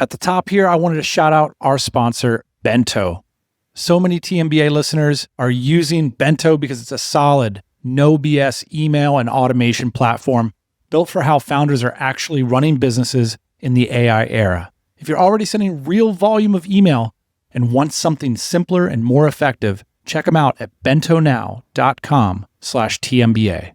At the top here, I wanted to shout out our sponsor, Bento. So many TMBA listeners are using Bento because it's a solid, no BS email and automation platform built for how founders are actually running businesses in the AI era. If you're already sending real volume of email and want something simpler and more effective, check them out at bentonow.com/TMBA.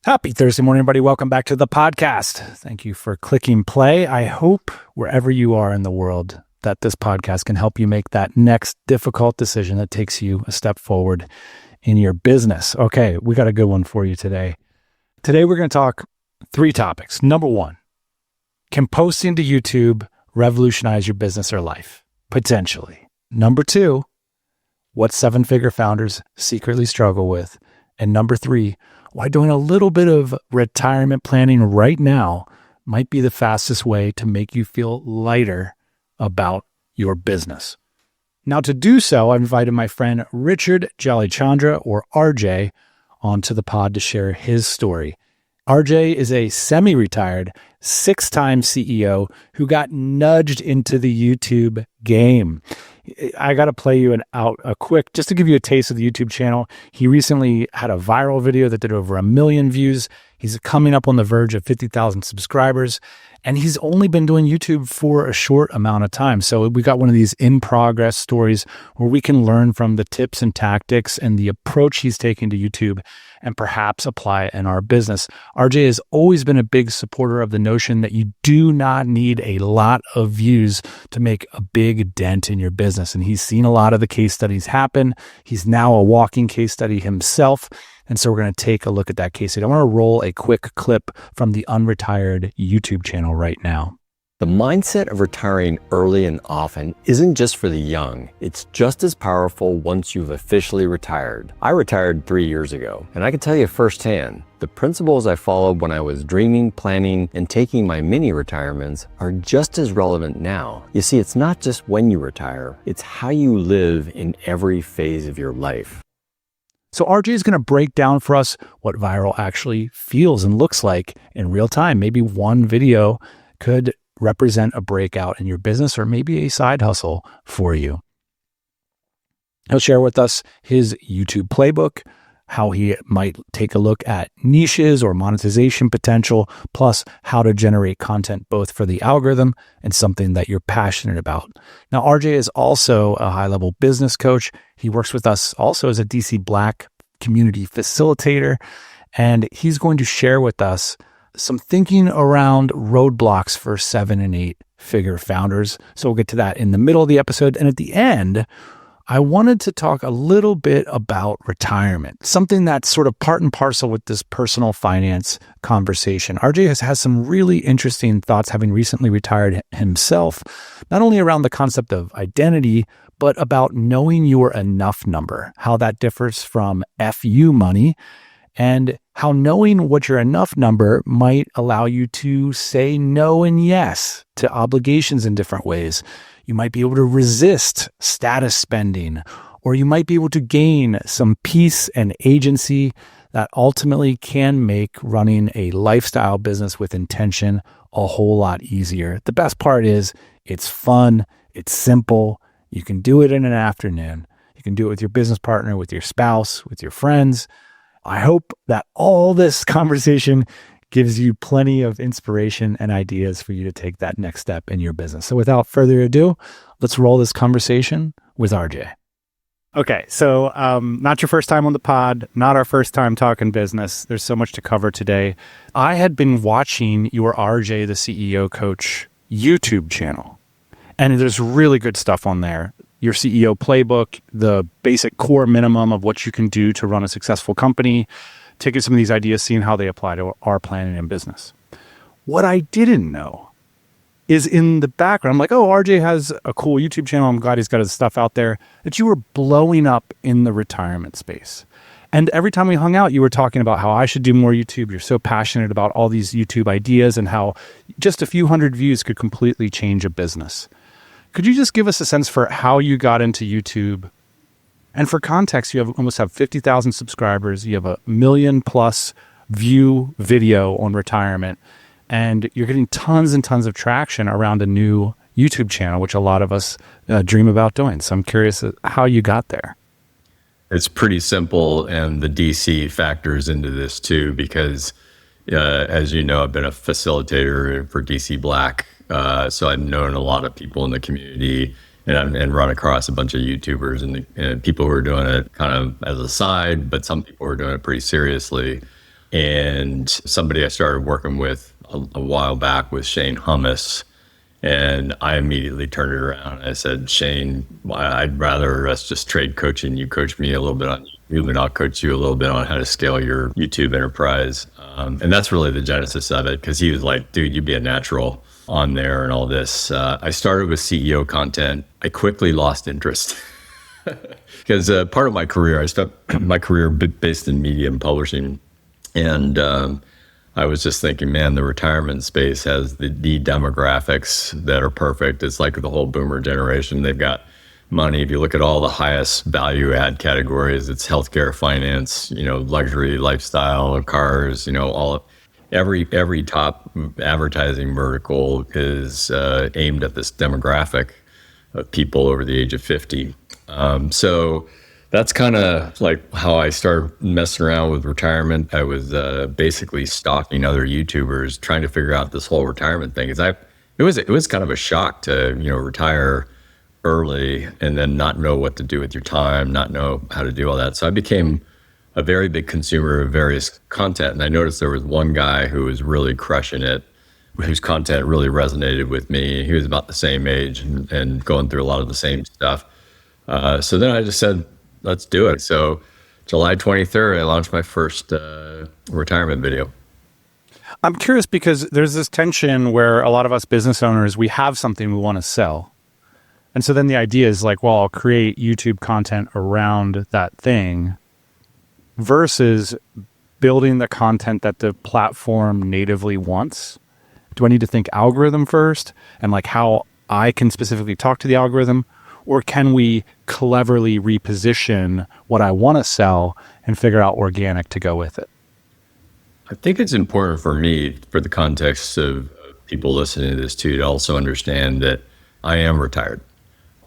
Happy Thursday morning, everybody. Welcome back to the podcast. Thank you for clicking play. I hope wherever you are in the world that this podcast can help you make that next difficult decision that takes you a step forward in your business. Okay, we got a good one for you today. Today, we're going to talk 3 topics. Number 1, can posting to YouTube revolutionize your business or life? Potentially. Number 2, what 7-figure founders secretly struggle with? And number 3, why doing a little bit of retirement planning right now might be the fastest way to make you feel lighter about your business. Now, to do so, I've invited my friend Richard Jalichandra, or RJ, onto the pod to share his story. RJ is a semi-retired, 6-time CEO who got nudged into the YouTube game. I got to play you a quick, just to give you a taste of the YouTube channel. He recently had a viral video that did over 1 million views. He's coming up on the verge of 50,000 subscribers, and he's only been doing YouTube for a short amount of time. So we got one of these in-progress stories where we can learn from the tips and tactics and the approach he's taking to YouTube and perhaps apply it in our business. RJ has always been a big supporter of the notion that you do not need a lot of views to make a big dent in your business. And he's seen a lot of the case studies happen. He's now a walking case study himself. And so we're going to take a look at that case study. I want to roll a quick clip from the Unretired YouTube channel right now. The mindset of retiring early and often isn't just for the young. It's just as powerful once you've officially retired. I retired 3 years ago, and I can tell you firsthand, the principles I followed when I was dreaming, planning, and taking my mini retirements are just as relevant now. You see, it's not just when you retire, it's how you live in every phase of your life. So RJ is going to break down for us what viral actually feels and looks like in real time. Maybe one video could represent a breakout in your business or maybe a side hustle for you. He'll share with us his YouTube playbook, how he might take a look at niches or monetization potential, plus how to generate content both for the algorithm and something that you're passionate about. Now, RJ is also a high-level business coach. He works with us also as a DC Black community facilitator, and he's going to share with us some thinking around roadblocks for 7- and 8-figure founders. So we'll get to that in the middle of the episode. And at the end, I wanted to talk a little bit about retirement, something that's sort of part and parcel with this personal finance conversation. RJ has some really interesting thoughts, having recently retired himself, not only around the concept of identity, but about knowing your enough number, how that differs from FU money, and how knowing what your enough number might allow you to say no and yes to obligations in different ways. You might be able to resist status spending, or you might be able to gain some peace and agency that ultimately can make running a lifestyle business with intention a whole lot easier. The best part is it's fun, it's simple, you can do it in an afternoon. You can do it with your business partner, with your spouse, with your friends. I hope that all this conversation gives you plenty of inspiration and ideas for you to take that next step in your business. So without further ado, let's roll this conversation with RJ. Okay, so not your first time on the pod, not our first time talking business. There's so much to cover today. I had been watching your RJ, the CEO Coach YouTube channel, and there's really good stuff on there. Your CEO playbook, the basic core minimum of what you can do to run a successful company, taking some of these ideas, seeing how they apply to our planning and business. What I didn't know is in the background, I'm like, oh, RJ has a cool YouTube channel. I'm glad he's got his stuff out there, that you were blowing up in the retirement space. And every time we hung out, you were talking about how I should do more YouTube. You're so passionate about all these YouTube ideas and how just a few hundred views could completely change a business. Could you just give us a sense for how you got into YouTube? And for context, you almost have 50,000 subscribers. You have a 1 million+ view video on retirement. and you're getting tons and tons of traction around a new YouTube channel, which a lot of us dream about doing. So I'm curious how you got there. It's pretty simple, and the DC factors into this too, because as you know, I've been a facilitator for DC Black, so I've known a lot of people in the community, and run across a bunch of YouTubers and people who are doing it kind of as a side, but some people are doing it pretty seriously. And somebody I started working with a while back was Shane Hummus. And I immediately turned it around. I said, Shane, I'd rather us just trade coaching. You coach me a little bit on YouTube, and I'll coach you a little bit on how to scale your YouTube enterprise. And that's really the genesis of it, because he was like, dude, you'd be a natural on there and all this. I started with CEO content. I quickly lost interest because part of my career, I spent my career based in media and publishing. And I was just thinking, man, the retirement space has the demographics that are perfect. It's like the whole boomer generation. They've got money. If you look at all the highest value add categories, it's healthcare, finance, luxury, lifestyle, cars, every top advertising vertical is aimed at this demographic of people over the age of 50. So that's kind of like how I started messing around with retirement. I was basically stalking other YouTubers, trying to figure out this whole retirement thing. It was kind of a shock to retire early and then not know what to do with your time, not know how to do all that. So I became a very big consumer of various content, and I noticed there was one guy who was really crushing it, whose content really resonated with me. He was about the same age and going through a lot of the same stuff. So then I just said, let's do it. So July 23rd, I launched my first retirement video. I'm curious because there's this tension where a lot of us business owners, we have something we want to sell. And so then the idea is like, well, I'll create YouTube content around that thing versus building the content that the platform natively wants. Do I need to think algorithm first and like how I can specifically talk to the algorithm? Or can we cleverly reposition what I want to sell and figure out organic to go with it? I think it's important for me, for the context of people listening to this too, to also understand that I am retired.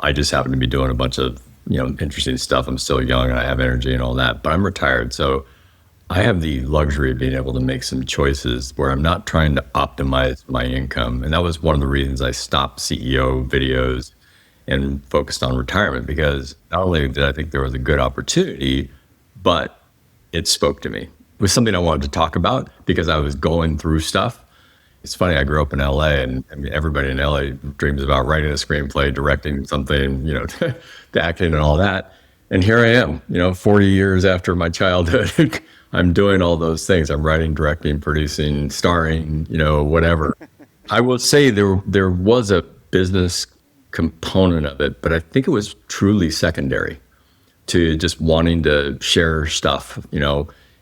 I just happen to be doing a bunch of interesting stuff. I'm still young and I have energy and all that, but I'm retired. So I have the luxury of being able to make some choices where I'm not trying to optimize my income. And that was one of the reasons I stopped CEO videos and focused on retirement, because not only did I think there was a good opportunity, but it spoke to me. It was something I wanted to talk about because I was going through stuff. It's funny, I grew up in LA, and I mean, everybody in LA dreams about writing a screenplay, directing something, to acting and all that. And here I am, 40 years after my childhood, I'm doing all those things. I'm writing, directing, producing, starring, whatever. I will say there was a business component of it, but I think it was truly secondary to just wanting to share stuff,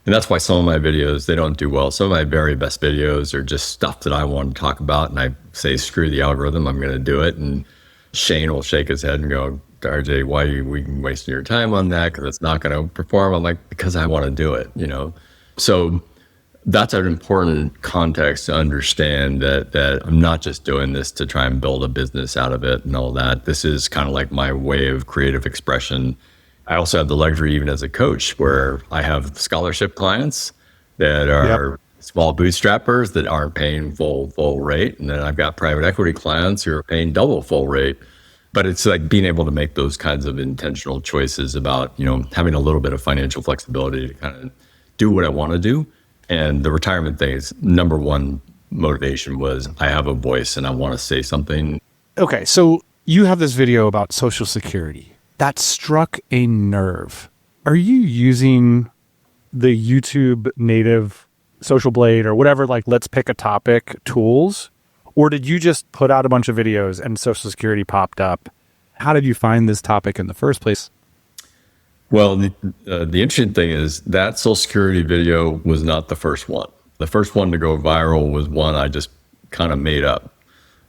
and that's why some of my videos, they don't do well. Some of my very best videos are just stuff that I want to talk about, and I say, screw the algorithm, I'm going to do it. And Shane will shake his head and go, RJ, why are you wasting your time on that? Because it's not going to perform. I'm like, because I want to do it, So that's an important context to understand that I'm not just doing this to try and build a business out of it and all that. This is kind of like my way of creative expression. I also have the luxury, even as a coach, where I have scholarship clients that are small bootstrappers that aren't paying full rate. And then I've got private equity clients who are paying double full rate. But it's like being able to make those kinds of intentional choices about, having a little bit of financial flexibility to kind of do what I want to do. And the retirement thing is number one motivation was I have a voice and I want to say something. Okay, so you have this video about Social Security. That struck a nerve. Are you using the YouTube native Social Blade or whatever, like let's pick a topic tools? Or did you just put out a bunch of videos and Social Security popped up? How did you find this topic in the first place? Well, the interesting thing is that Social Security video was not the first one. The first one to go viral was one I just kind of made up.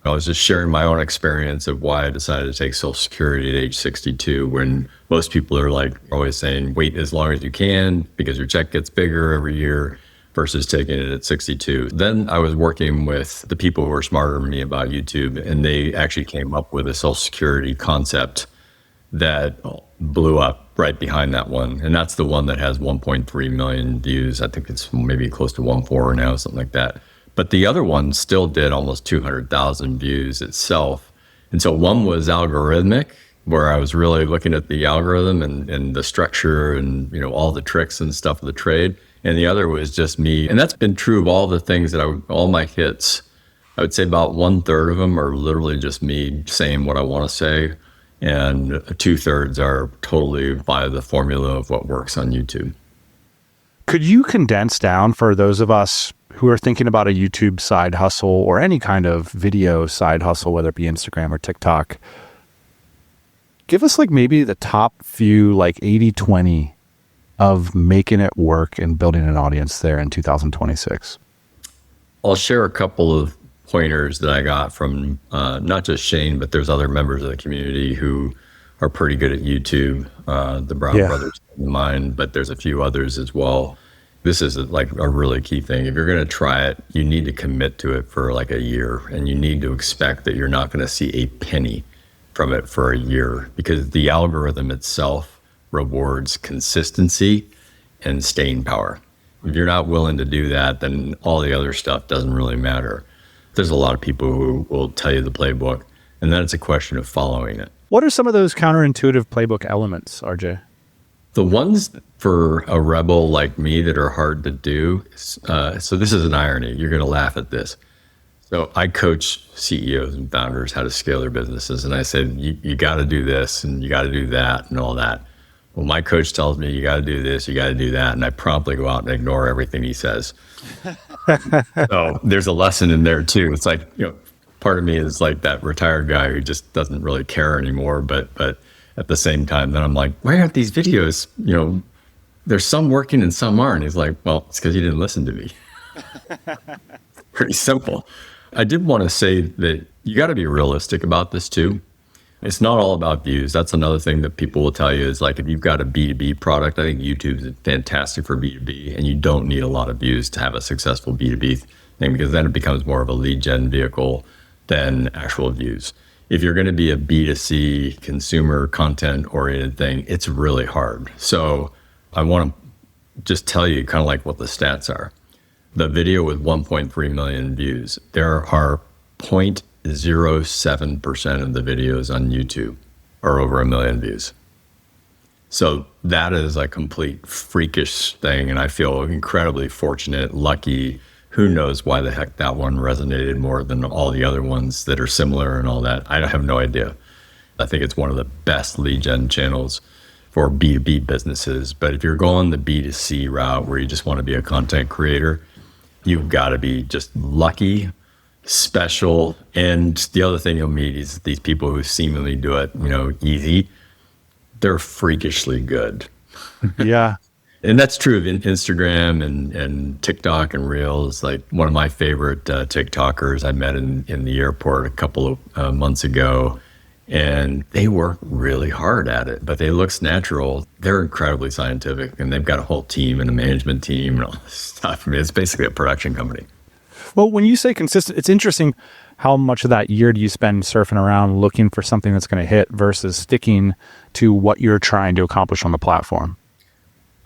I was just sharing my own experience of why I decided to take Social Security at age 62, when most people are like always saying, wait as long as you can because your check gets bigger every year. versus taking it at 62. Then I was working with the people who were smarter than me about YouTube, and they actually came up with a Social Security concept that blew up right behind that one. And that's the one that has 1.3 million views. I think it's maybe close to 1.4 now, something like that. But the other one still did almost 200,000 views itself. And so one was algorithmic, where I was really looking at the algorithm and the structure and, all the tricks and stuff of the trade. And the other was just me. And that's been true of all the things that all my hits. I would say about 1/3 of them are literally just me saying what I want to say. And 2/3 are totally by the formula of what works on YouTube. Could you condense down for those of us who are thinking about a YouTube side hustle or any kind of video side hustle, whether it be Instagram or TikTok, give us maybe the top few 80-20 of making it work and building an audience there in 2026? I'll share a couple of pointers that I got from not just Shane, but there's other members of the community who are pretty good at YouTube. The Brown brothers in mind, but there's a few others as well. This is a really key thing. If you're going to try it, you need to commit to it for a year, and you need to expect that you're not going to see a penny from it for a year, because the algorithm itself rewards consistency and staying power. If you're not willing to do that, then all the other stuff doesn't really matter. There's a lot of people who will tell you the playbook, and then it's a question of following it. What are some of those counterintuitive playbook elements, RJ? The ones for a rebel like me that are hard to do, so this is an irony. You're going to laugh at this. So I coach CEOs and founders how to scale their businesses. And I said, you got to do this and you got to do that and all that. Well, my coach tells me you got to do this, you got to do that. And I promptly go out and ignore everything he says. So there's a lesson in there too. It's part of me is like that retired guy who just doesn't really care anymore. But at the same time, then I'm like, why aren't these videos, there's some working and some aren't. He's like, well, it's because you didn't listen to me. Pretty simple. I did want to say that you got to be realistic about this too. It's not all about views. That's another thing that people will tell you is if you've got a B2B product, I think YouTube is fantastic for B2B, and you don't need a lot of views to have a successful B2B thing, because then it becomes more of a lead gen vehicle than actual views. If you're going to be a B2C consumer content oriented thing, it's really hard. So I want to just tell you kind of what the stats are. The video with 1.3 million views, there are 0.07% of the videos on YouTube are over 1 million views. So that is a complete freakish thing. And I feel incredibly fortunate, lucky. Who knows why the heck that one resonated more than all the other ones that are similar and all that. I have no idea. I think it's one of the best lead gen channels for B2B businesses. But if you're going the B2C route where you just want to be a content creator, you've got to be just lucky, special. And the other thing you'll meet is these people who seemingly do it, easy. They're freakishly good. Yeah. And that's true of Instagram and TikTok and Reels. One of my favorite TikTokers I met in the airport a couple of months ago, and they work really hard at it, but it looks natural. They're incredibly scientific, and they've got a whole team and a management team and all this stuff. I mean, it's basically a production company. Well, when you say consistent, it's interesting how much of that year do you spend surfing around looking for something that's going to hit versus sticking to what you're trying to accomplish on the platform?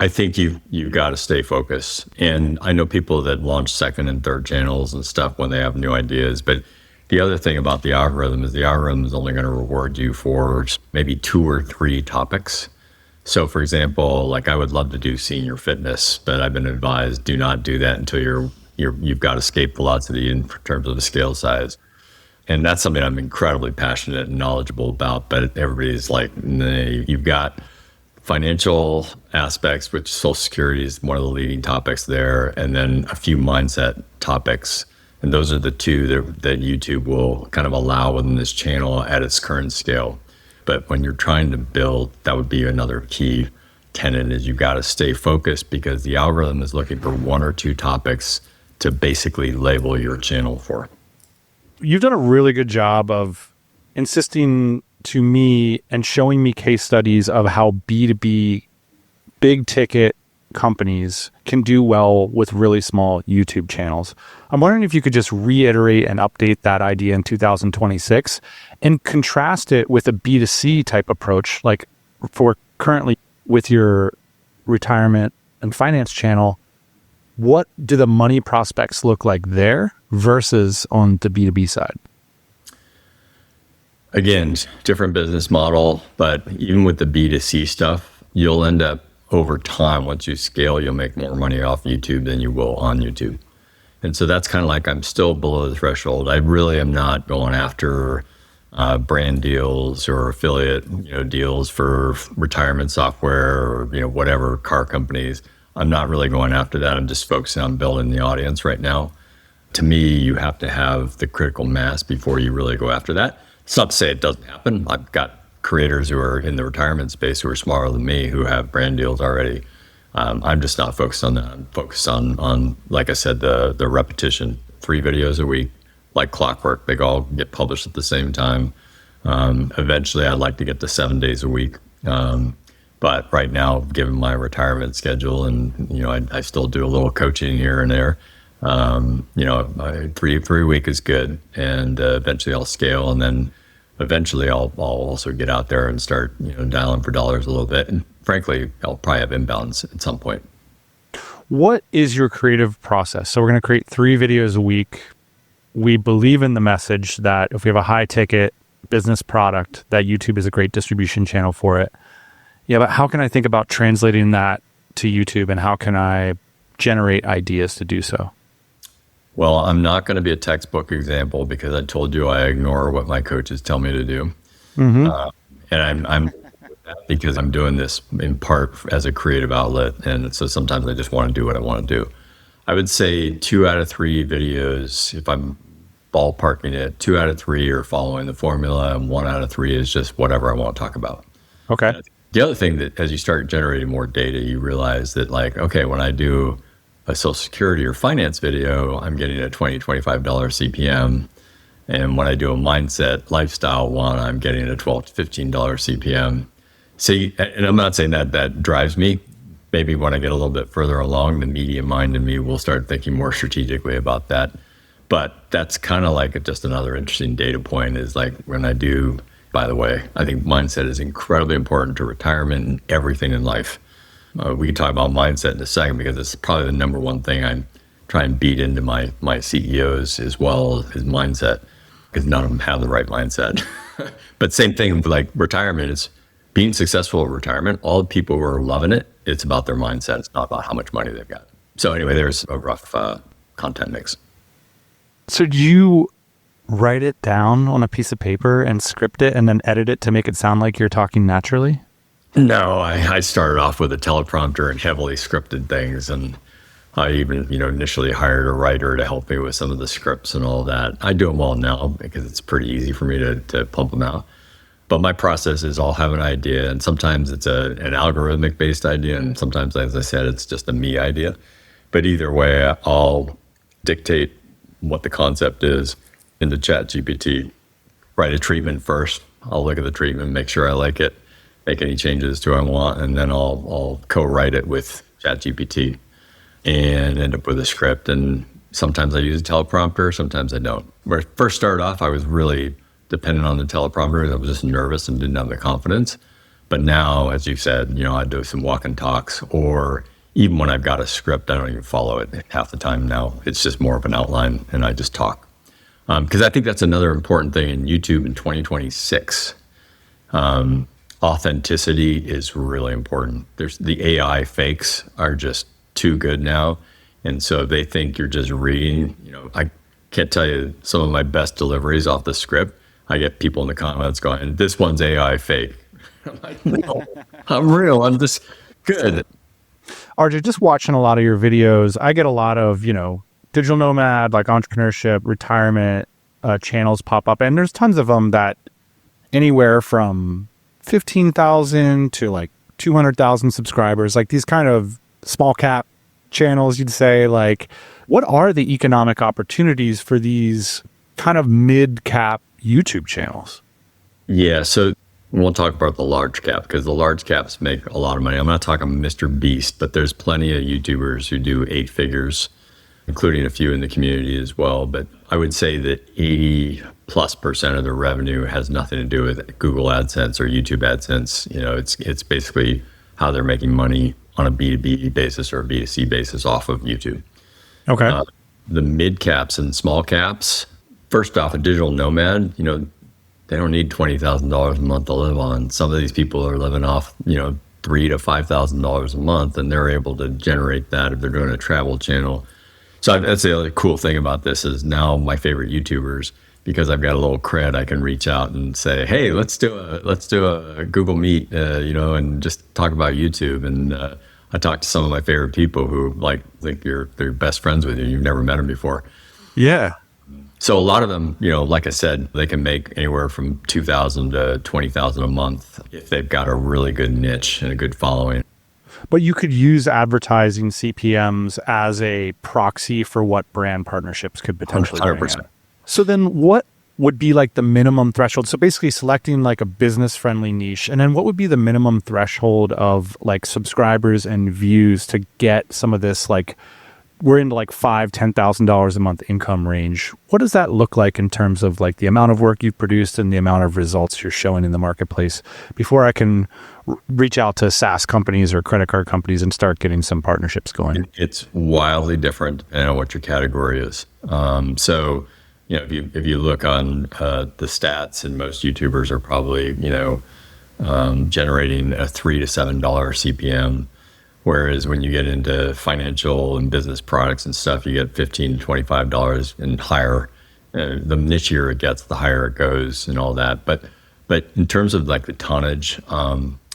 I think you've got to stay focused. And I know people that launch second and third channels and stuff when they have new ideas. But the other thing about the algorithm is only going to reward you for maybe 2 or 3 topics. So for example, I would love to do senior fitness, but I've been advised do not do that until you've got escape velocity in terms of the scale size. And that's something I'm incredibly passionate and knowledgeable about. But everybody's like, nah, you've got financial aspects, which Social Security is one of the leading topics there, and then a few mindset topics. And those are the 2 that YouTube will kind of allow within this channel at its current scale. But when you're trying to build, that would be another key tenet, is you've got to stay focused, because the algorithm is looking for 1 or 2 topics to basically label your channel for. You've done a really good job of insisting to me and showing me case studies of how B2B big ticket companies can do well with really small YouTube channels. I'm wondering if you could just reiterate and update that idea in 2026 and contrast it with a B2C type approach, like for currently with your retirement and finance channel. What do the money prospects look like there versus on the B2B side? Again, different business model, but even with the B2C stuff, you'll end up over time, once you scale, you'll make more money off YouTube than you will on YouTube. And so that's kind of like I'm still below the threshold. I really am not going after brand deals or affiliate deals for retirement software or whatever car companies. I'm not really going after that. I'm just focusing on building the audience right now. To me, you have to have the critical mass before you really go after that. It's not to say it doesn't happen. I've got creators who are in the retirement space who are smarter than me who have brand deals already. I'm just not focused on that. I'm focused on like I said, the repetition, 3 videos a week, like clockwork. They all get published at the same time. Eventually, I'd like to get to 7 days a week. But right now, given my retirement schedule, and I still do a little coaching here and there. Three week is good, and eventually I'll scale, and then eventually I'll also get out there and start dialing for dollars a little bit. And frankly, I'll probably have inbounds at some point. What is your creative process? So we're going to create 3 videos a week. We believe in the message that if we have a high ticket business product, that YouTube is a great distribution channel for it. Yeah, but how can I think about translating that to YouTube, and how can I generate ideas to do so? Well, I'm not going to be a textbook example because I told you I ignore what my coaches tell me to do. Mm-hmm. And I'm because I'm doing this in part as a creative outlet. And so sometimes I just want to do what I want to do. I would say 2 out of 3 videos, if I'm ballparking it, 2 out of 3 are following the formula, and 1 out of 3 is just whatever I want to talk about. Okay. The other thing that as you start generating more data, you realize that when I do a Social Security or finance video, I'm getting a $20, $25 CPM. And when I do a mindset lifestyle one, I'm getting a $12 to $15 CPM. See, and I'm not saying that drives me. Maybe when I get a little bit further along, the media mind in me will start thinking more strategically about that. But that's kind of like just another interesting data point is when I do, by the way, I think mindset is incredibly important to retirement and everything in life. We can talk about mindset in a second because it's probably the number one thing I try and beat into my CEOs as well as mindset, because none of them have the right mindset. But same thing with retirement is being successful at retirement. All the people who are loving it, it's about their mindset. It's not about how much money they've got. So anyway, there's a rough content mix. So do you write it down on a piece of paper and script it and then edit it to make it sound like you're talking naturally? No, I started off with a teleprompter and heavily scripted things. And I even, initially hired a writer to help me with some of the scripts and all that. I do them all now because it's pretty easy for me to pump them out. But my process is I'll have an idea, and sometimes it's an algorithmic based idea, and sometimes, as I said, it's just a me idea. But either way, I'll dictate what the concept is into ChatGPT, write a treatment first. I'll look at the treatment, make sure I like it, make any changes to what I want, and then I'll co-write it with ChatGPT and end up with a script. And sometimes I use a teleprompter, sometimes I don't. When I first started off, I was really dependent on the teleprompter. I was just nervous and didn't have the confidence. But now, as you said, I do some walk and talks, or even when I've got a script, I don't even follow it half the time now. It's just more of an outline, and I just talk. Because I think that's another important thing in YouTube in 2026. Authenticity is really important. The AI fakes are just too good now. And so they think you're just reading. I can't tell you some of my best deliveries off the script. I get people in the comments going, "This one's AI fake." I'm like, "No, I'm real. I'm just good." RJ, just watching a lot of your videos, I get a lot of, digital nomad, like entrepreneurship, retirement channels pop up. And there's tons of them that anywhere from 15,000 to 200,000 subscribers, these kind of small cap channels, you'd say. What are the economic opportunities for these kind of mid cap YouTube channels? Yeah. So We'll talk about the large cap because the large caps make a lot of money. I'm not talking Mr. Beast, but there's plenty of YouTubers who do 8 figures, including a few in the community as well. But I would say that 80+% of the revenue has nothing to do with Google AdSense or YouTube AdSense. You know, it's basically how they're making money on a B2B basis or a B2C basis off of YouTube. Okay. The mid caps and small caps, first off, a digital nomad, you know, they don't need $20,000 a month to live on. Some of these people are living off, you know, $3,000 to $5,000 a month, and they're able to generate that if they're doing a travel channel. So that's the other cool thing about this is now my favorite YouTubers, because I've got a little cred, I can reach out and say, hey, let's do a Google Meet, you know, and just talk about YouTube. And I talked to some of my favorite people who like think they're best friends with you. You've never met them before. Yeah. So a lot of them, you know, like I said, they can make anywhere from $2,000 to $20,000 a month if they've got a really good niche and a good following. But you could use advertising CPMs as a proxy for what brand partnerships could potentially bring 100%. in. So then what would be like the minimum threshold? So basically selecting like a business-friendly niche. And then what would be the minimum threshold of like subscribers and views to get some of this, like we're into like $5,000, $10,000 a month income range. What does that look like in terms of like the amount of work you've produced and the amount of results you're showing in the marketplace before I can reach out to SaaS companies or credit card companies and start getting some partnerships going? It's wildly different depending on what your category is. So, you know, if you look on the stats, and most YouTubers are probably, you know, generating a $3 to $7 CPM. Whereas when you get into financial and business products and stuff, you get $15 to $25 and higher. The nichier it gets, the higher it goes and all that. But in terms of like the tonnage,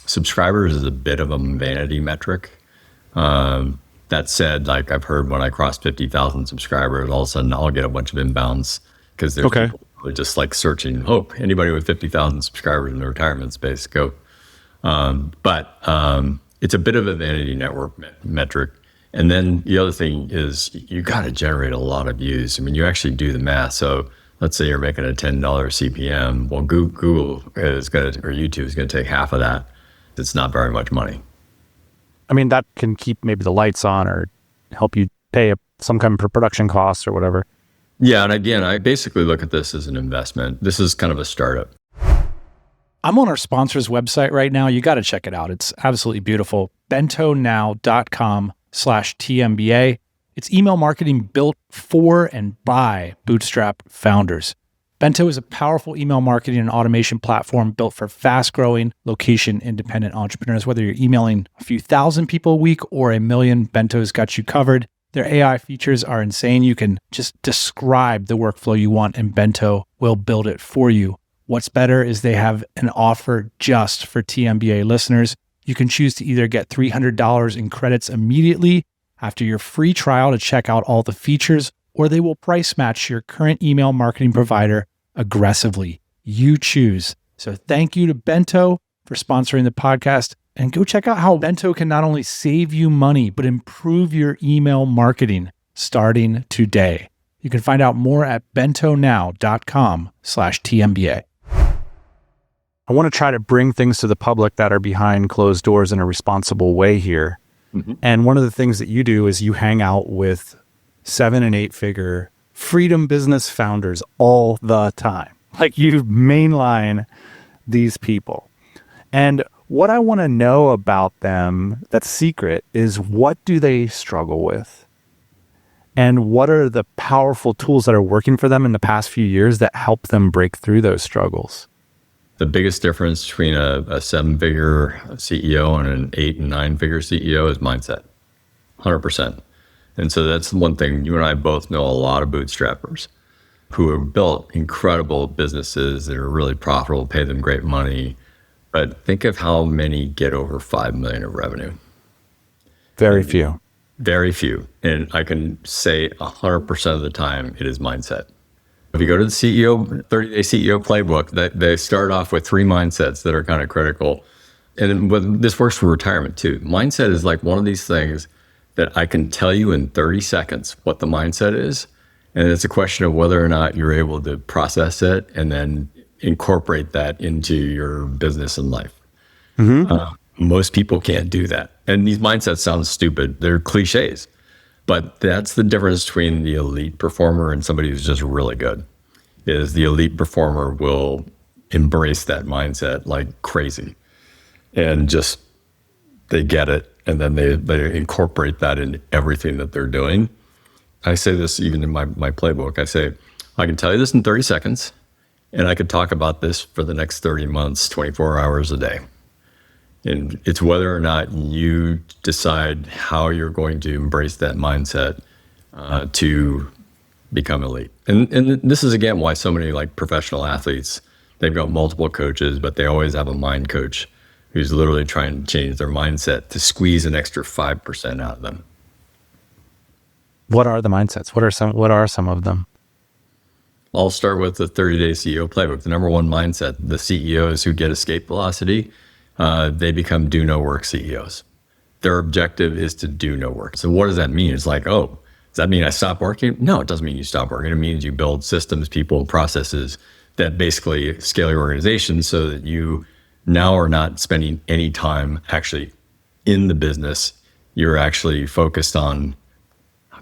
subscribers is a bit of a vanity metric. That said, like I've heard when I cross 50,000 subscribers, all of a sudden I'll get a bunch of inbounds because there's people who are just like searching, anybody with 50,000 subscribers in the retirement space, go. It's a bit of a vanity network metric. And then the other thing is you got to generate a lot of views. I mean, you actually do the math. So let's say you're making a $10 CPM. Well, Google is going to, or YouTube is going to take half of that. It's not very much money. I mean, that can keep maybe the lights on or help you pay some kind of production costs or whatever. Yeah. And again, I basically look at this as an investment. This is kind of a startup. I'm on our sponsor's website right now. You got to check it out. It's absolutely beautiful. bentonow.com/TMBA. It's email marketing built for and by bootstrap founders. Bento is a powerful email marketing and automation platform built for fast-growing, location-independent entrepreneurs. Whether you're emailing a few thousand people a week or a million, Bento's got you covered. Their AI features are insane. You can just describe the workflow you want, and Bento will build it for you. What's better is they have an offer just for TMBA listeners. You can choose to either get $300 in credits immediately after your free trial to check out all the features, or they will price match your current email marketing provider aggressively. You choose. So thank you to Bento for sponsoring the podcast, and go check out how Bento can not only save you money, but improve your email marketing starting today. You can find out more at bentonow.com/TMBA. I want to try to bring things to the public that are behind closed doors in a responsible way here. Mm-hmm. And one of the things that you do is you hang out with 7 and 8 figure freedom business founders all the time. Like you mainline these people. And what I want to know about them that's secret is, what do they struggle with? And what are the powerful tools that are working for them in the past few years that help them break through those struggles? The biggest difference between a 7-figure CEO and an 8 and 9-figure CEO is mindset, 100%. And so that's one thing. You and I both know a lot of bootstrappers who have built incredible businesses that are really profitable, pay them great money. But think of how many get over 5 million of revenue. Very few. Very few. And I can say 100% of the time it is mindset. If you go to the 30-day CEO playbook, they start off with 3 mindsets that are kind of critical. And this works for retirement too. Mindset is like one of these things that I can tell you in 30 seconds what the mindset is. And it's a question of whether or not you're able to process it and then incorporate that into your business and life. Most people can't do that. And these mindsets sound stupid. They're cliches, but that's the difference between the elite performer and somebody who's just really good. Is the elite performer will embrace that mindset like crazy and just they get it. And then they incorporate that in everything that they're doing. I say this even in my playbook. I say, I can tell you this in 30 seconds, and I could talk about this for the next 30 months, 24 hours a day. And it's whether or not you decide how you're going to embrace that mindset to become elite. And this is, again, why so many like professional athletes, they've got multiple coaches, but they always have a mind coach who's literally trying to change their mindset to squeeze an extra 5% out of them. What are the mindsets? What are some of them? I'll start with the 30-day CEO playbook. The number one mindset, the CEOs who get escape velocity, they become do no work CEOs. Their objective is to do no work. So what does that mean? It's like, oh, does that mean I stop working? No, it doesn't mean you stop working. It means you build systems, people, and processes that basically scale your organization so that you now are not spending any time actually in the business. You're actually focused on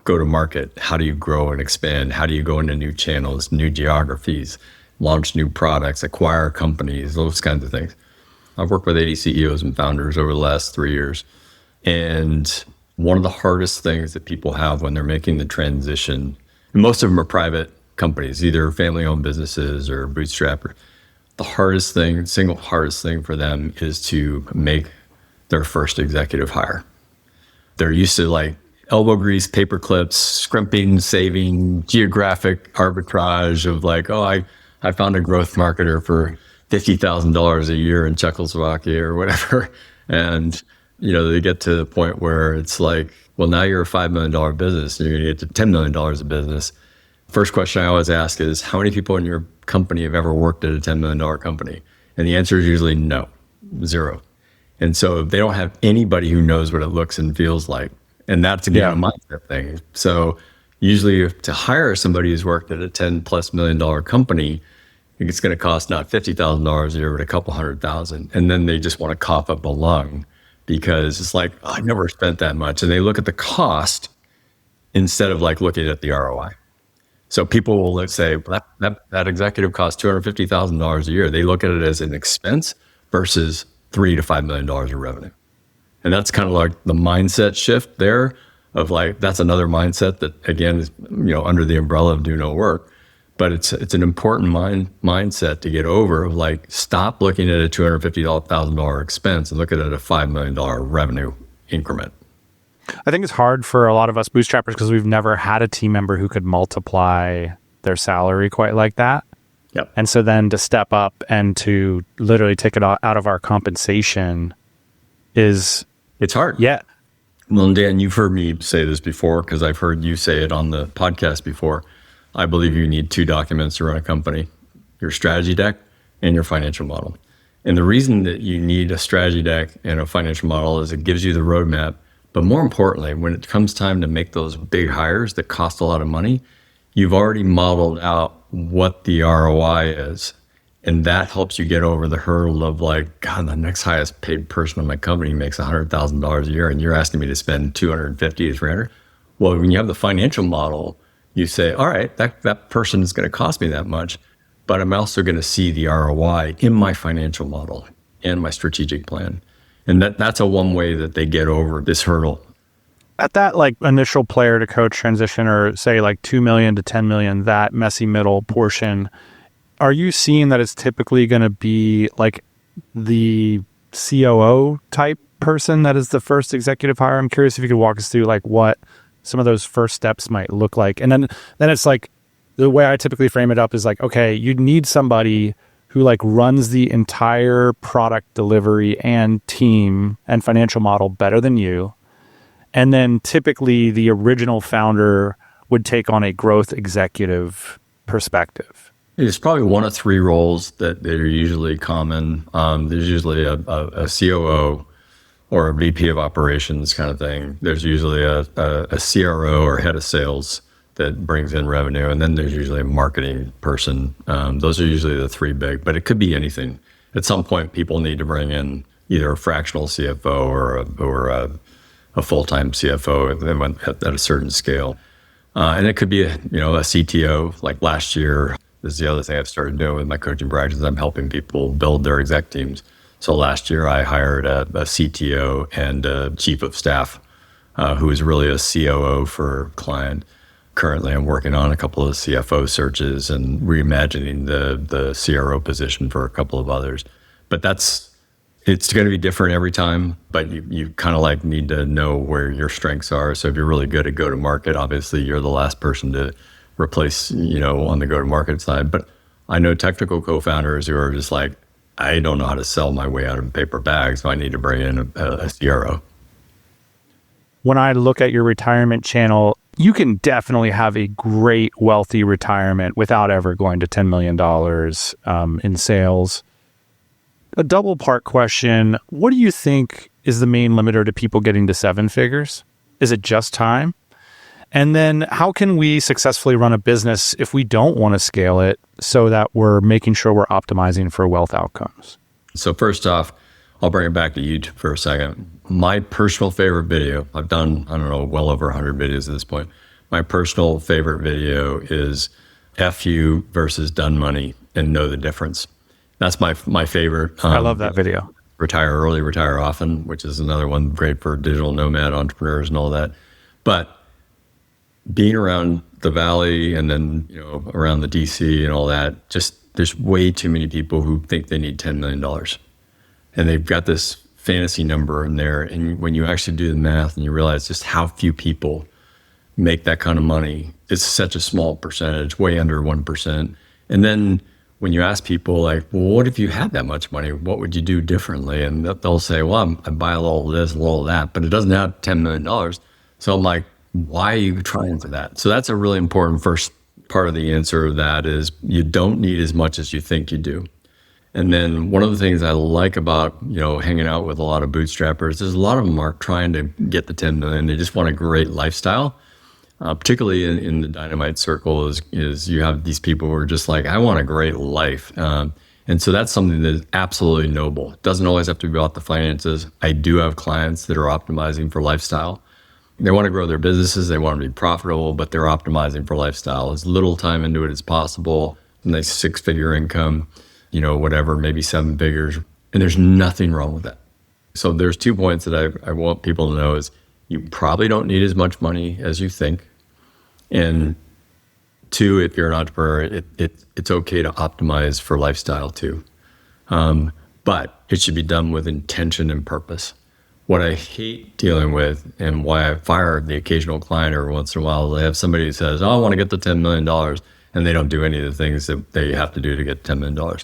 go to market. How do you grow and expand? How do you go into new channels, new geographies, launch new products, acquire companies, those kinds of things. I've worked with 80 CEOs and founders over the last 3 years. And one of the hardest things that people have when they're making the transition, and most of them are private companies, either family-owned businesses or bootstrapper. The hardest thing, single hardest thing for them is to make their first executive hire. They're used to like elbow grease, paper clips, scrimping, saving, geographic arbitrage of like, oh, I found a growth marketer for $50,000 a year in Czechoslovakia or whatever. And, they get to the point where it's like, well, now you're a $5 million business and you're going to get to $10 million of business. First question I always ask is, how many people in your company have ever worked at a $10 million company? And the answer is usually no, 0. And so they don't have anybody who knows what it looks and feels like. And that's again a mindset thing. So usually to hire somebody who's worked at a $10+ million company, it's going to cost not $50,000 a year, but a couple $100,000. And then they just want to cough up a lung because it's like, oh, I never spent that much. And they look at the cost instead of like looking at the ROI. So people will let's say that executive costs $250,000 a year. They look at it as an expense versus $3 to $5 million of revenue. And that's kind of like the mindset shift there of like, that's another mindset that again is, under the umbrella of do no work, but it's an important mindset to get over of like, stop looking at a $250,000 expense and look at it at a $5 million revenue increment. I think it's hard for a lot of us bootstrappers because we've never had a team member who could multiply their salary quite like that. Yep. And so then to step up and to literally take it out of our compensation it's hard. Yeah. Well, Dan, you've heard me say this before because I've heard you say it on the podcast before. I believe you need 2 documents to run a company, your strategy deck and your financial model. And the reason that you need a strategy deck and a financial model is it gives you the roadmap. But more importantly, when it comes time to make those big hires that cost a lot of money, you've already modeled out what the ROI is. And that helps you get over the hurdle of like, God, the next highest paid person in my company makes $100,000 a year and you're asking me to spend $250 to $300. Well, when you have the financial model, you say, all right, that person is going to cost me that much, but I'm also going to see the ROI in my financial model and my strategic plan. And that's one way that they get over this hurdle. At that like initial player to coach transition or say like 2 million to 10 million, that messy middle portion, are you seeing that it's typically going to be like the COO type person that is the first executive hire? I'm curious if you could walk us through like what some of those first steps might look like. And then it's like the way I typically frame it up is like, okay, you need somebody who like runs the entire product delivery and team and financial model better than you. And then typically the original founder would take on a growth executive perspective. There's probably 1 of 3 roles that are usually common. There's usually a COO or a VP of operations kind of thing. There's usually a CRO or head of sales that brings in revenue. And then there's usually a marketing person. Those are usually the three big, but it could be anything. At some point, people need to bring in either a fractional CFO or a full-time CFO at a certain scale. And it could be a CTO. Like last year, this is the other thing I've started doing with my coaching practice. I'm helping people build their exec teams. So last year, I hired a CTO and a chief of staff who is really a COO for a client. Currently, I'm working on a couple of CFO searches and reimagining the CRO position for a couple of others. But it's going to be different every time, but you kind of like need to know where your strengths are. So if you're really good at go-to-market, obviously you're the last person to replace, on the go-to-market side. But I know technical co-founders who are just like, I don't know how to sell my way out of paper bags, so I need to bring in a CRO. When I look at your retirement channel, you can definitely have a great, wealthy retirement without ever going to $10 million in sales. A double part question. What do you think is the main limiter to people getting to seven figures? Is it just time? And then how can we successfully run a business if we don't want to scale it so that we're making sure we're optimizing for wealth outcomes? So first off, I'll bring it back to YouTube for a second. My personal favorite video, I've done, well over 100 videos at this point. My personal favorite video is F you versus done money and know the difference. That's my favorite. I love that video. Retire early, retire often, which is another one great for digital nomad entrepreneurs and all that. But being around the Valley and then, around the DC and all that, just there's way too many people who think they need $10 million. And they've got this fantasy number in there. And when you actually do the math and you realize just how few people make that kind of money, it's such a small percentage, way under 1%. And then when you ask people like, well, what if you had that much money? What would you do differently? And they'll say, well, I buy a little of this, a little of that, but it doesn't have $10 million. So I'm like, why are you trying for that? So that's a really important first part of the answer of that is you don't need as much as you think you do. And then one of the things I like about, hanging out with a lot of bootstrappers is a lot of them are trying to get the 10 million. They just want a great lifestyle. Particularly in the Dynamite Circle is you have these people who are just like, I want a great life. And so that's something that is absolutely noble. It doesn't always have to be about the finances. I do have clients that are optimizing for lifestyle. They want to grow their businesses. They want to be profitable, but they're optimizing for lifestyle. As little time into it as possible. Nice six-figure income, whatever, maybe seven figures. And there's nothing wrong with that. So there's 2 points that I want people to know is you probably don't need as much money as you think. And 2, if you're an entrepreneur, it's okay to optimize for lifestyle too. But it should be done with intention and purpose. What I hate dealing with and why I fire the occasional client every once in a while, they have somebody who says, I want to get the $10 million, and they don't do any of the things that they have to do to get $10 million.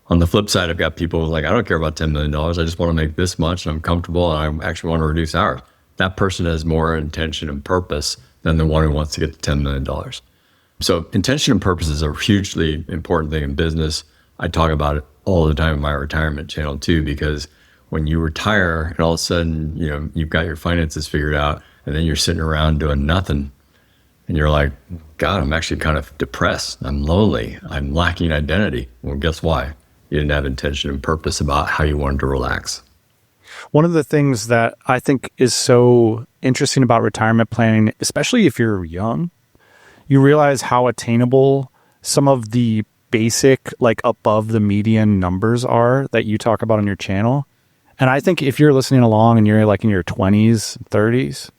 On the flip side, I've got people like, I don't care about $10 million. I just want to make this much and I'm comfortable and I actually want to reduce hours. That person has more intention and purpose than the one who wants to get to $10 million. So intention and purpose is a hugely important thing in business. I talk about it all the time in my retirement channel too, because when you retire and all of a sudden, you've got your finances figured out and then you're sitting around doing nothing and you're like, God, I'm actually kind of depressed. I'm lonely. I'm lacking identity. Well, guess why? You didn't have intention and purpose about how you wanted to relax. One of the things that I think is so interesting about retirement planning, especially if you're young, you realize how attainable some of the basic, like above the median numbers are that you talk about on your channel. And I think if you're listening along and you're like in your 20s, 30s,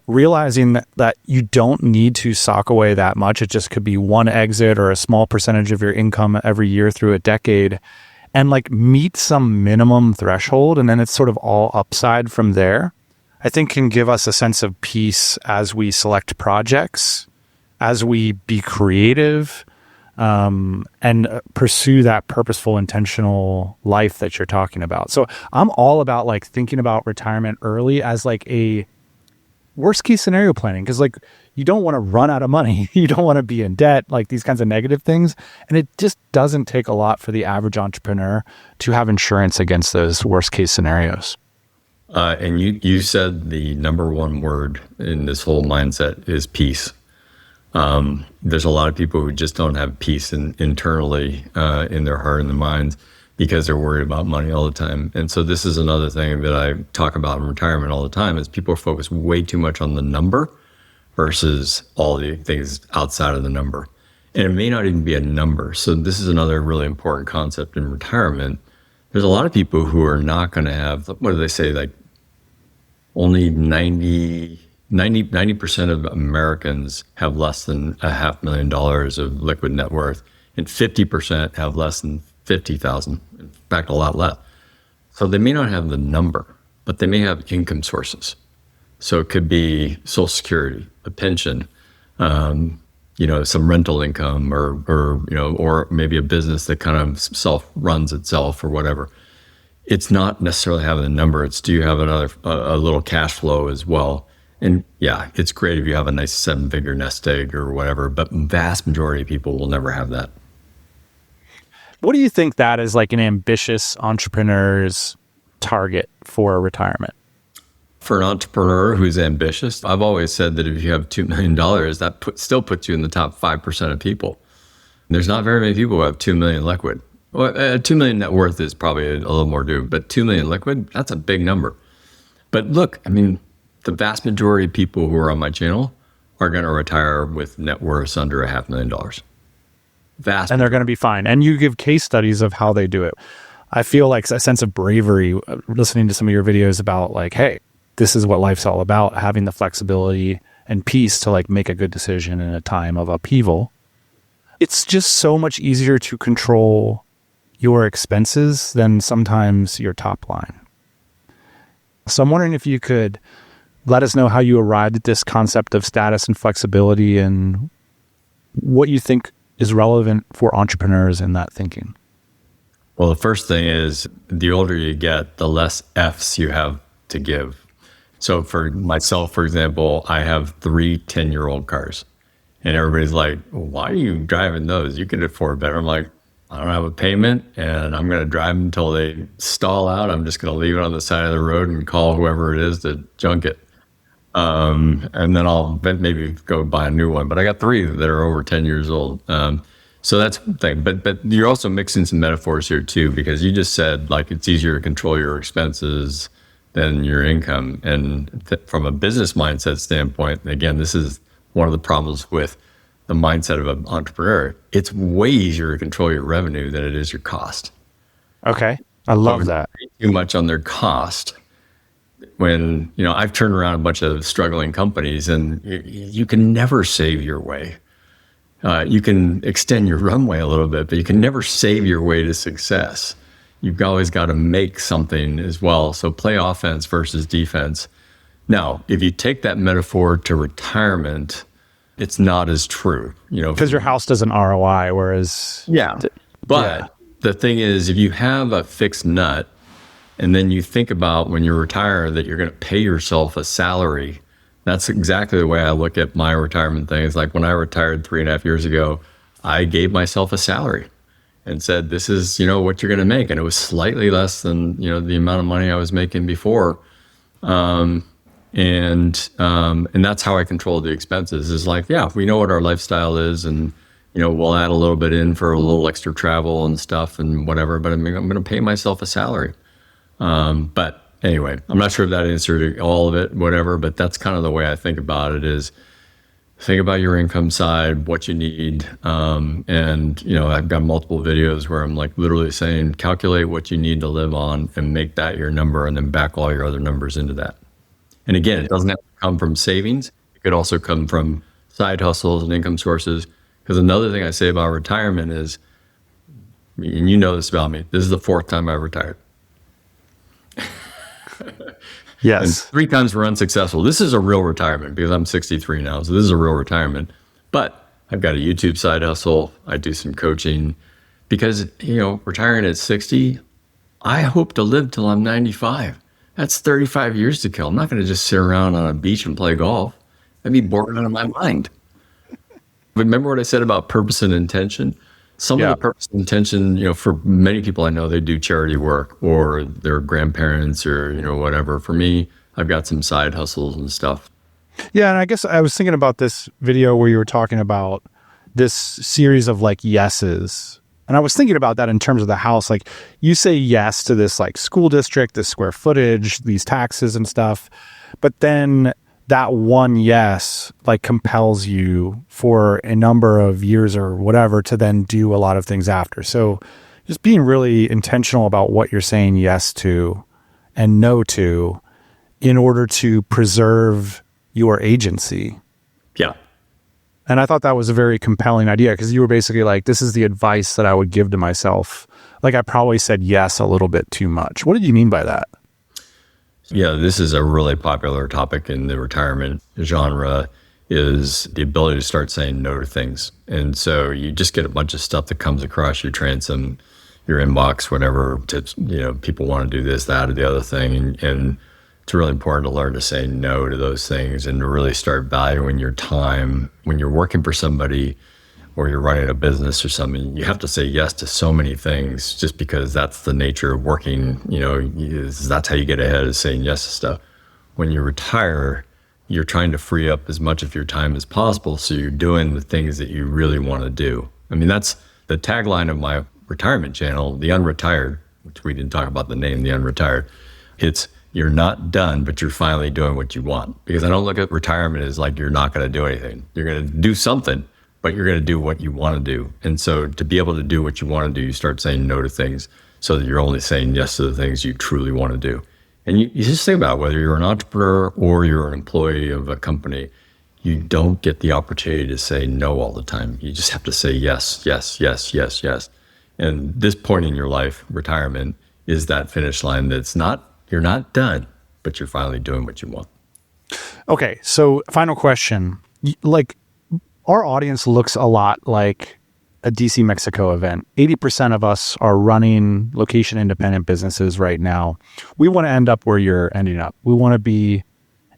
realizing that you don't need to sock away that much. It just could be one exit or a small percentage of your income every year through a decade, and like meet some minimum threshold. And then it's sort of all upside from there, I think can give us a sense of peace as we select projects, as we be creative, and pursue that purposeful, intentional life that you're talking about. So I'm all about like thinking about retirement early as like a worst case scenario planning, because like you don't want to run out of money. You don't want to be in debt, like these kinds of negative things. And it just doesn't take a lot for the average entrepreneur to have insurance against those worst case scenarios. And you said the number one word in this whole mindset is peace. There's a lot of people who just don't have peace internally in their heart and their minds because they're worried about money all the time. And so this is another thing that I talk about in retirement all the time is people are focused way too much on the number versus all the things outside of the number. And it may not even be a number. So this is another really important concept in retirement. There's a lot of people who are not going to have, what do they say, like only 90% of Americans have less than $500,000 of liquid net worth, and 50% have less than 50,000. In fact, a lot less. So they may not have the number, but they may have income sources. So it could be Social Security, a pension, some rental income, or maybe a business that kind of self-runs itself or whatever. It's not necessarily having the number. It's do you have a little cash flow as well? And yeah, it's great if you have a nice 7-figure nest egg or whatever, but vast majority of people will never have that. What do you think that is like an ambitious entrepreneur's target for retirement? For an entrepreneur who's ambitious, I've always said that if you have $2 million, that still puts you in the top 5% of people. There's not very many people who have 2 million liquid. Well, 2 million net worth is probably a little more due, but 2 million liquid, that's a big number. But look, I mean, the vast majority of people who are on my channel are going to retire with net worths under $500,000. And they're going to be fine. And you give case studies of how they do it. I feel like a sense of bravery listening to some of your videos about like, hey, this is what life's all about, having the flexibility and peace to like make a good decision in a time of upheaval. It's just so much easier to control your expenses than sometimes your top line. So I'm wondering if you could let us know how you arrived at this concept of status and flexibility and what you think is relevant for entrepreneurs in that thinking. Well, the first thing is the older you get, the less F's you have to give. So for myself, for example, I have 3 10-year-old cars. And everybody's like, well, why are you driving those? You can afford better. I'm like, I don't have a payment and I'm going to drive them until they stall out. I'm just going to leave it on the side of the road and call whoever it is to junk it. And then I'll maybe go buy a new one. But I got 3 that are over 10 years old. So that's the thing. But you're also mixing some metaphors here too, because you just said like it's easier to control your expenses than your income. And from a business mindset standpoint, again, this is one of the problems with the mindset of an entrepreneur. It's way easier to control your revenue than it is your cost. Okay. I love that. Too much on their cost. When, I've turned around a bunch of struggling companies and you can never save your way. You can extend your runway a little bit, but you can never save your way to success. You've always got to make something as well. So play offense versus defense. Now, if you take that metaphor to retirement, it's not as true, because your house doesn't ROI, whereas the thing is, if you have a fixed nut, and then you think about when you retire that you're going to pay yourself a salary, that's exactly the way I look at my retirement thing. It's like when I retired 3.5 years ago, I gave myself a salary and said, this is, what you're going to make. And it was slightly less than, the amount of money I was making before. And that's how I control the expenses is like, yeah, we know what our lifestyle is and, we'll add a little bit in for a little extra travel and stuff and whatever, but I'm going to pay myself a salary. But anyway, I'm not sure if that answered all of it, whatever, but that's kind of the way I think about it is think about your income side, what you need. And I've got multiple videos where I'm like literally saying, calculate what you need to live on and make that your number and then back all your other numbers into that. And again, it doesn't have to come from savings. It could also come from side hustles and income sources. Because another thing I say about retirement is, and you know this about me, this is the 4th time I've retired. Yes. And 3 times we're unsuccessful. This is a real retirement because I'm 63 now. So this is a real retirement. But I've got a YouTube side hustle. I do some coaching because, retiring at 60, I hope to live till I'm 95. That's 35 years to kill. I'm not going to just sit around on a beach and play golf. That'd be bored out of my mind. Remember what I said about purpose and intention? Some of the purpose and intention, for many people I know, they do charity work or their grandparents or, whatever. For me, I've got some side hustles and stuff. Yeah, and I guess I was thinking about this video where you were talking about this series of like yeses. And I was thinking about that in terms of the house. Like you say yes to this like school district, this square footage, these taxes and stuff. But then that one yes like compels you for a number of years or whatever to then do a lot of things after. So just being really intentional about what you're saying yes to and no to in order to preserve your agency. Yeah. And I thought that was a very compelling idea because you were basically like, this is the advice that I would give to myself. Like I probably said yes a little bit too much. What did you mean by that? Yeah, this is a really popular topic in the retirement genre, is the ability to start saying no to things. And so you just get a bunch of stuff that comes across your transom, your inbox, whatever, to, people want to do this, that, or the other thing. And it's really important to learn to say no to those things and to really start valuing your time. When you're working for somebody or you're running a business or something, you have to say yes to so many things just because that's the nature of working. That's how you get ahead, is saying yes to stuff. When you retire, you're trying to free up as much of your time as possible, so you're doing the things that you really want to do. I mean, that's the tagline of my retirement channel, The Unretired, which we didn't talk about the name, The Unretired. It's you're not done, but you're finally doing what you want. Because I don't look at retirement as like you're not going to do anything. You're going to do something, but you're going to do what you want to do. And so to be able to do what you want to do, you start saying no to things so that you're only saying yes to the things you truly want to do. And you just think about whether you're an entrepreneur or you're an employee of a company, you don't get the opportunity to say no all the time. You just have to say yes, yes, yes, yes, yes. And this point in your life, retirement, is that finish line that's not, you're not done, but you're finally doing what you want. Okay, so final question. Like, our audience looks a lot like a DC Mexico event. 80% of us are running location independent businesses right now. We want to end up where you're ending up. We want to be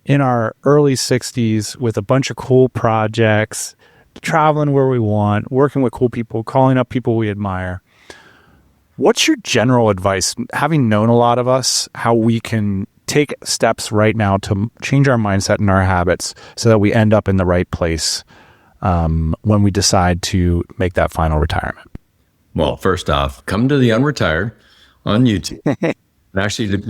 in our early 60s with a bunch of cool projects, traveling where we want, working with cool people, calling up people we admire. What's your general advice, having known a lot of us, how we can take steps right now to change our mindset and our habits so that we end up in the right place when we decide to make that final retirement? Well, first off, come to The Unretired on YouTube. And actually,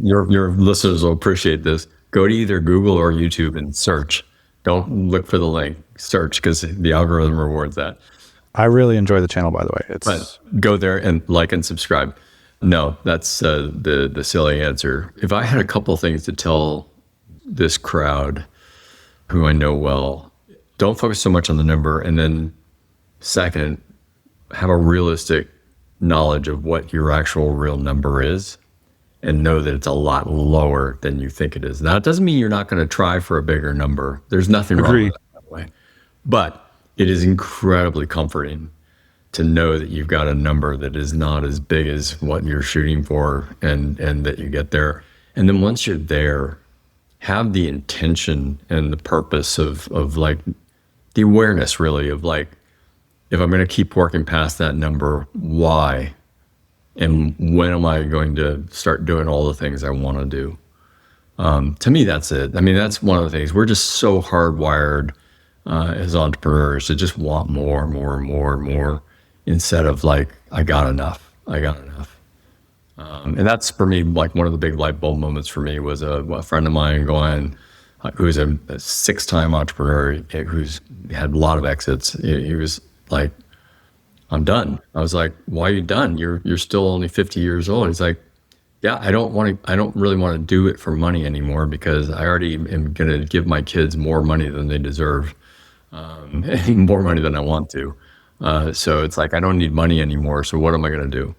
your listeners will appreciate this. Go to either Google or YouTube and search. Don't look for the link. Search, because the algorithm rewards that. I really enjoy the channel, by the way. But go there and like and subscribe. No, that's the silly answer. If I had a couple things to tell this crowd, who I know well, don't focus so much on the number. And then second, have a realistic knowledge of what your actual real number is and know that it's a lot lower than you think it is. Now, it doesn't mean you're not going to try for a bigger number. There's nothing wrong with that way. But it is incredibly comforting to know that you've got a number that is not as big as what you're shooting for, and that you get there. And then once you're there, have the intention and the purpose of like the awareness really of like, if I'm going to keep working past that number, why? And when am I going to start doing all the things I want to do? To me, that's it. I mean, that's one of the things. We're just so hardwired as entrepreneurs to just want more, more, more, more, instead of like, I got enough. And that's for me, like one of the big light bulb moments for me was a friend of mine going, who's a 6-time entrepreneur who's had a lot of exits. He was like, I'm done. I was like, why are you done? You're still only 50 years old. He's like, yeah, I don't really want to do it for money anymore, because I already am going to give my kids more money than they deserve, and more money than I want to. So it's like, I don't need money anymore. So what am I going to do?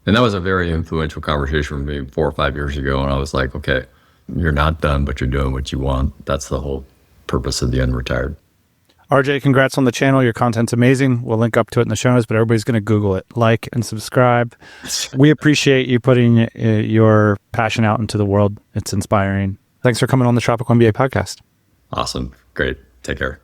And that was a very influential conversation for me 4 or 5 years ago. And I was like, okay, you're not done, but you're doing what you want. That's the whole purpose of The Unretired. RJ, congrats on the channel. Your content's amazing. We'll link up to it in the show notes, but everybody's going to Google it. Like and subscribe. We appreciate you putting your passion out into the world. It's inspiring. Thanks for coming on the Tropical MBA podcast. Awesome. Great. Take care.